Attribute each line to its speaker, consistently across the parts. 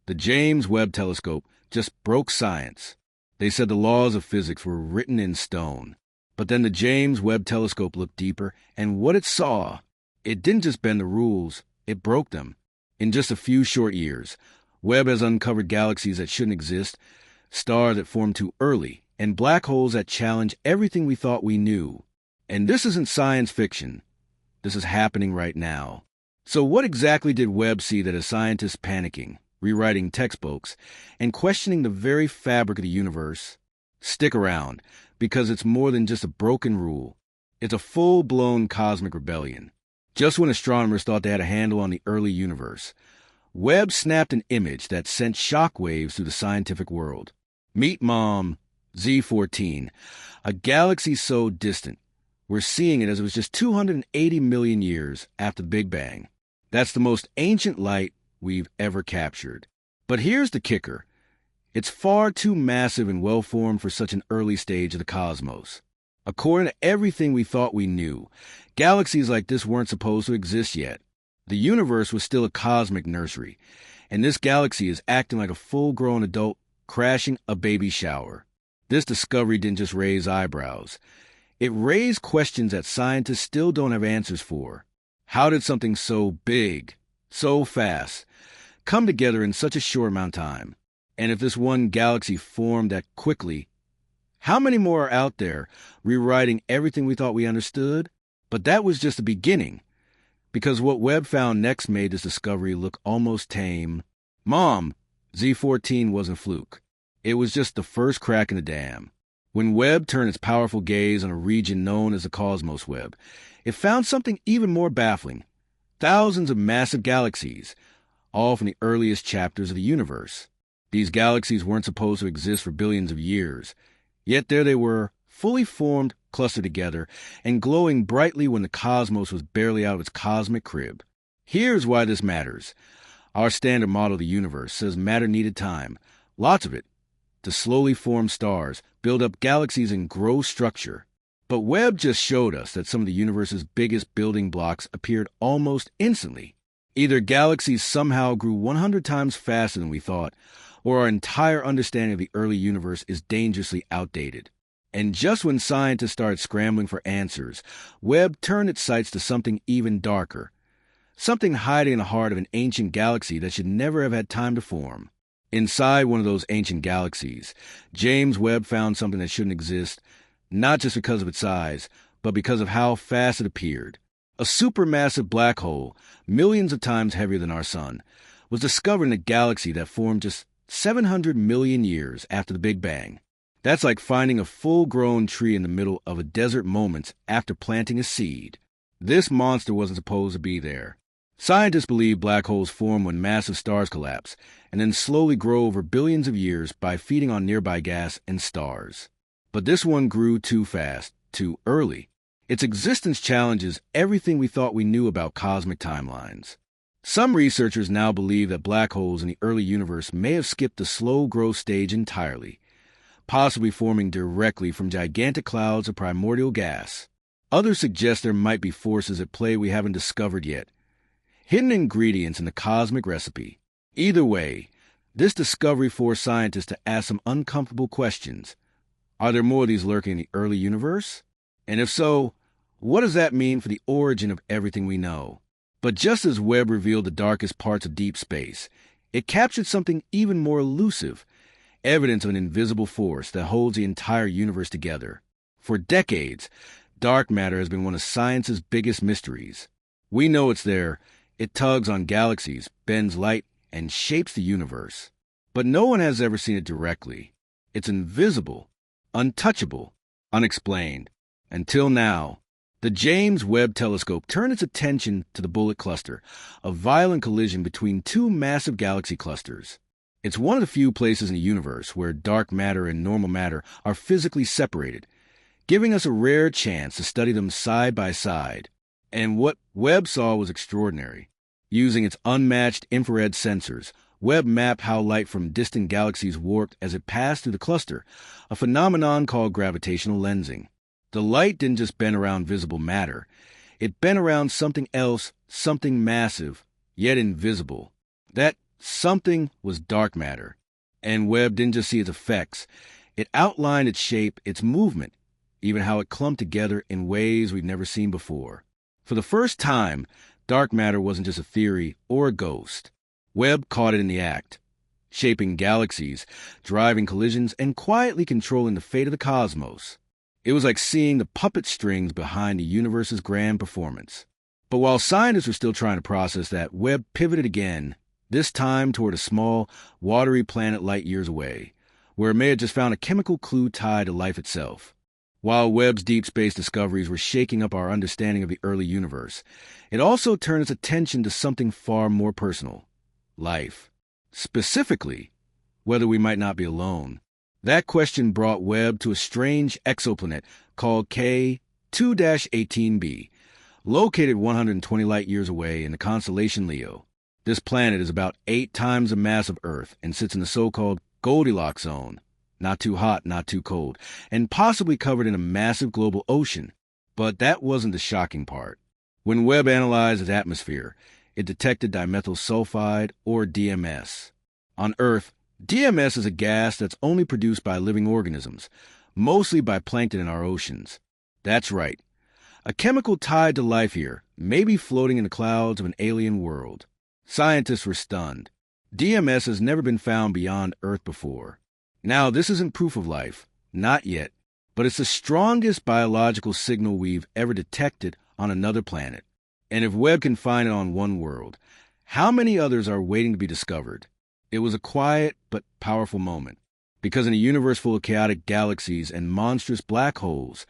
Speaker 1: The James Webb Telescope just broke science. They said the laws of physics were written in stone. But then the James Webb Telescope looked deeper, and what it saw, it didn't just bend the rules, it broke them. In just a few short years, Webb has uncovered galaxies that shouldn't exist, stars that formed too early, and black holes that challenge everything we thought we knew. And this isn't science fiction. This is happening right now. So what exactly did Webb see that has scientists panicking, rewriting textbooks, and questioning the very fabric of the universe? Stick around, because it's more than just a broken rule. It's a full-blown cosmic rebellion. Just when astronomers thought they had a handle on the early universe, Webb snapped an image that sent shockwaves through the scientific world. Meet Mom Z14, a galaxy so distant, we're seeing it as it was just 280 million years after the Big Bang. That's the most ancient light we've ever captured. But here's the kicker. It's far too massive and well-formed for such an early stage of the cosmos. According to everything we thought we knew, galaxies like this weren't supposed to exist yet. The universe was still a cosmic nursery, and this galaxy is acting like a full-grown adult crashing a baby shower. This discovery didn't just raise eyebrows. It raised questions that scientists still don't have answers for. How did something so big, so fast, come together in such a short amount of time? And if this one galaxy formed that quickly, how many more are out there rewriting everything we thought we understood? But that was just the beginning, because what Webb found next made this discovery look almost tame. Mom, Z14 wasn't a fluke. It was just the first crack in the dam. When Webb turned its powerful gaze on a region known as the Cosmos Web, it found something even more baffling. Thousands of massive galaxies, all from the earliest chapters of the universe. These galaxies weren't supposed to exist for billions of years, yet there they were, fully formed, clustered together, and glowing brightly when the cosmos was barely out of its cosmic crib. Here's why this matters. Our standard model of the universe says matter needed time, lots of it, to slowly form stars, build up galaxies, and grow structure. But Webb just showed us that some of the universe's biggest building blocks appeared almost instantly. Either galaxies somehow grew 100 times faster than we thought, or our entire understanding of the early universe is dangerously outdated. And just when scientists started scrambling for answers, Webb turned its sights to something even darker, something hiding in the heart of an ancient galaxy that should never have had time to form. Inside one of those ancient galaxies, James Webb found something that shouldn't exist, not just because of its size, but because of how fast it appeared. A supermassive black hole, millions of times heavier than our sun, was discovered in a galaxy that formed just 700 million years after the Big Bang. That's like finding a full-grown tree in the middle of a desert moments after planting a seed. This monster wasn't supposed to be there. Scientists believe black holes form when massive stars collapse, and then slowly grow over billions of years by feeding on nearby gas and stars. But this one grew too fast, too early. Its existence challenges everything we thought we knew about cosmic timelines. Some researchers now believe that black holes in the early universe may have skipped the slow growth stage entirely, possibly forming directly from gigantic clouds of primordial gas. Others suggest there might be forces at play we haven't discovered yet, hidden ingredients in the cosmic recipe. Either way, this discovery forced scientists to ask some uncomfortable questions. Are there more of these lurking in the early universe? And if so, what does that mean for the origin of everything we know? But just as Webb revealed the darkest parts of deep space, it captured something even more elusive, evidence of an invisible force that holds the entire universe together. For decades, dark matter has been one of science's biggest mysteries. We know it's there. It tugs on galaxies, bends light, and shapes the universe. But no one has ever seen it directly. It's invisible, untouchable, unexplained. Until now, the James Webb Telescope turned its attention to the Bullet Cluster, a violent collision between two massive galaxy clusters. It's one of the few places in the universe where dark matter and normal matter are physically separated, giving us a rare chance to study them side by side. And what Webb saw was extraordinary. Using its unmatched infrared sensors, Webb mapped how light from distant galaxies warped as it passed through the cluster, a phenomenon called gravitational lensing. The light didn't just bend around visible matter. It bent around something else, something massive, yet invisible. That Something was dark matter. And Webb didn't just see its effects. It outlined its shape, its movement, even how it clumped together in ways we've never seen before. For the first time, dark matter wasn't just a theory or a ghost. Webb caught it in the act, shaping galaxies, driving collisions, and quietly controlling the fate of the cosmos. It was like seeing the puppet strings behind the universe's grand performance. But while scientists were still trying to process that, Webb pivoted again, this time toward a small, watery planet light years away, where it may have just found a chemical clue tied to life itself. While Webb's deep space discoveries were shaking up our understanding of the early universe, it also turned its attention to something far more personal: life. Specifically, whether we might not be alone. That question brought Webb to a strange exoplanet called K2-18b, located 120 light-years away in the constellation Leo. This planet is about 8 times the mass of Earth and sits in the so-called Goldilocks zone, not too hot, not too cold, and possibly covered in a massive global ocean. But that wasn't the shocking part. When Webb analyzed its atmosphere, it detected dimethyl sulfide, or DMS. On Earth, DMS is a gas that's only produced by living organisms, mostly by plankton in our oceans. That's right. A chemical tied to life here, maybe floating in the clouds of an alien world. Scientists were stunned. DMS has never been found beyond Earth before. Now, this isn't proof of life, not yet, but it's the strongest biological signal we've ever detected on another planet. And if Webb can find it on one world, how many others are waiting to be discovered? It was a quiet but powerful moment, because in a universe full of chaotic galaxies and monstrous black holes,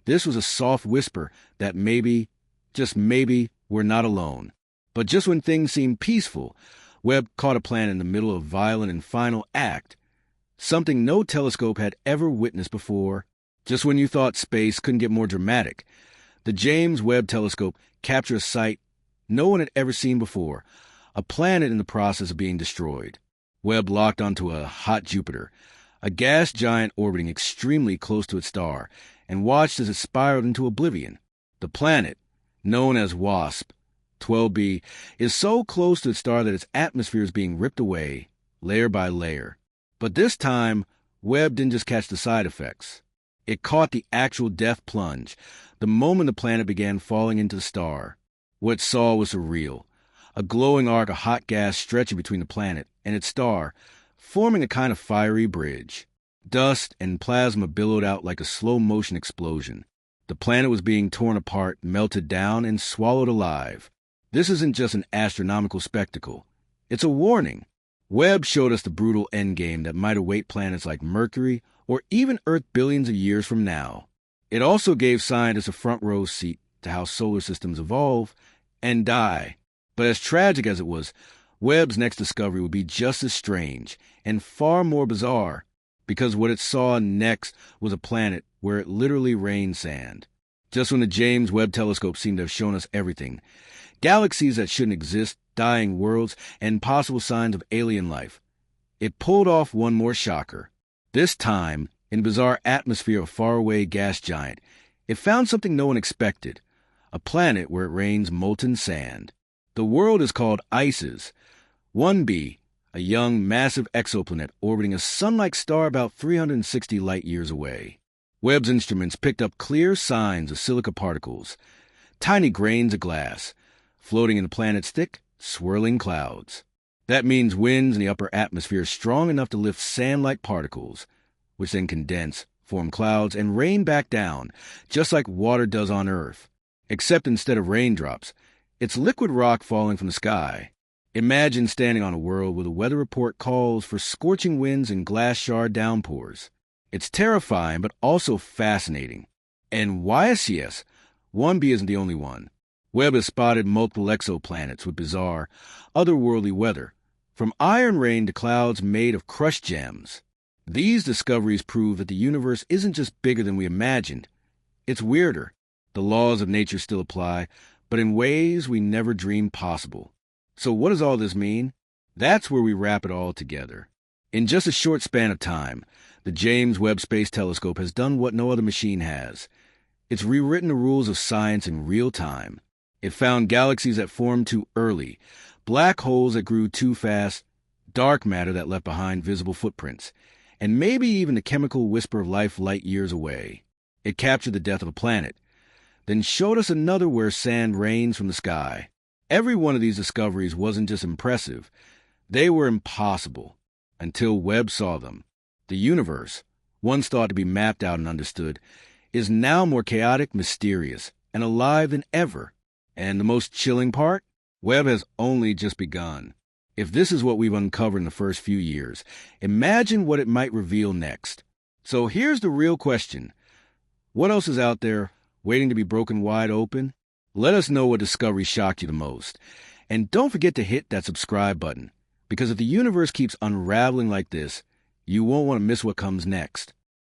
Speaker 1: this was a soft whisper that maybe, just maybe, we're not alone. But just when things seemed peaceful, Webb caught a planet in the middle of a violent and final act, something no telescope had ever witnessed before. Just when you thought space couldn't get more dramatic, the James Webb Telescope captured a sight no one had ever seen before, a planet in the process of being destroyed. Webb locked onto a hot Jupiter, a gas giant orbiting extremely close to its star, and watched as it spiraled into oblivion. The planet, known as WASP 12b, is so close to its star that its atmosphere is being ripped away, layer by layer. But this time, Webb didn't just catch the side effects. It caught the actual death plunge, the moment the planet began falling into the star. What it saw was surreal. A glowing arc of hot gas stretching between the planet and its star, forming a kind of fiery bridge. Dust and plasma billowed out like a slow-motion explosion. The planet was being torn apart, melted down, and swallowed alive. This isn't just an astronomical spectacle. It's a warning. Webb showed us the brutal endgame that might await planets like Mercury or even Earth billions of years from now. It also gave scientists a front-row seat to how solar systems evolve and die. But as tragic as it was, Webb's next discovery would be just as strange and far more bizarre, because what it saw next was a planet where it literally rained sand. Just when the James Webb Telescope seemed to have shown us everything, galaxies that shouldn't exist, dying worlds, and possible signs of alien life, it pulled off one more shocker. This time, in the bizarre atmosphere of a faraway gas giant, it found something no one expected, a planet where it rains molten sand. The world is called Isis 1b, a young, massive exoplanet orbiting a sun-like star about 360 light-years away. Webb's instruments picked up clear signs of silica particles, tiny grains of glass, floating in the planet's thick, swirling clouds. That means winds in the upper atmosphere strong enough to lift sand-like particles, which then condense, form clouds, and rain back down, just like water does on Earth. Except instead of raindrops, it's liquid rock falling from the sky. Imagine standing on a world where the weather report calls for scorching winds and glass shard downpours. It's terrifying, but also fascinating. And YSCS 1b isn't the only one. Webb has spotted multiple exoplanets with bizarre, otherworldly weather, from iron rain to clouds made of crushed gems. These discoveries prove that the universe isn't just bigger than we imagined. It's weirder. The laws of nature still apply, but in ways we never dreamed possible. So what does all this mean? That's where we wrap it all together. In just a short span of time, the James Webb Space Telescope has done what no other machine has. It's rewritten the rules of science in real time. It found galaxies that formed too early, black holes that grew too fast, dark matter that left behind visible footprints, and maybe even the chemical whisper of life light years away. It captured the death of a planet, then showed us another where sand rains from the sky. Every one of these discoveries wasn't just impressive, they were impossible, until Webb saw them. The universe, once thought to be mapped out and understood, is now more chaotic, mysterious, and alive than ever. And the most chilling part? Webb has only just begun. If this is what we've uncovered in the first few years, imagine what it might reveal next. So here's the real question. What else is out there waiting to be broken wide open? Let us know what discovery shocked you the most. And don't forget to hit that subscribe button, because if the universe keeps unraveling like this, you won't want to miss what comes next.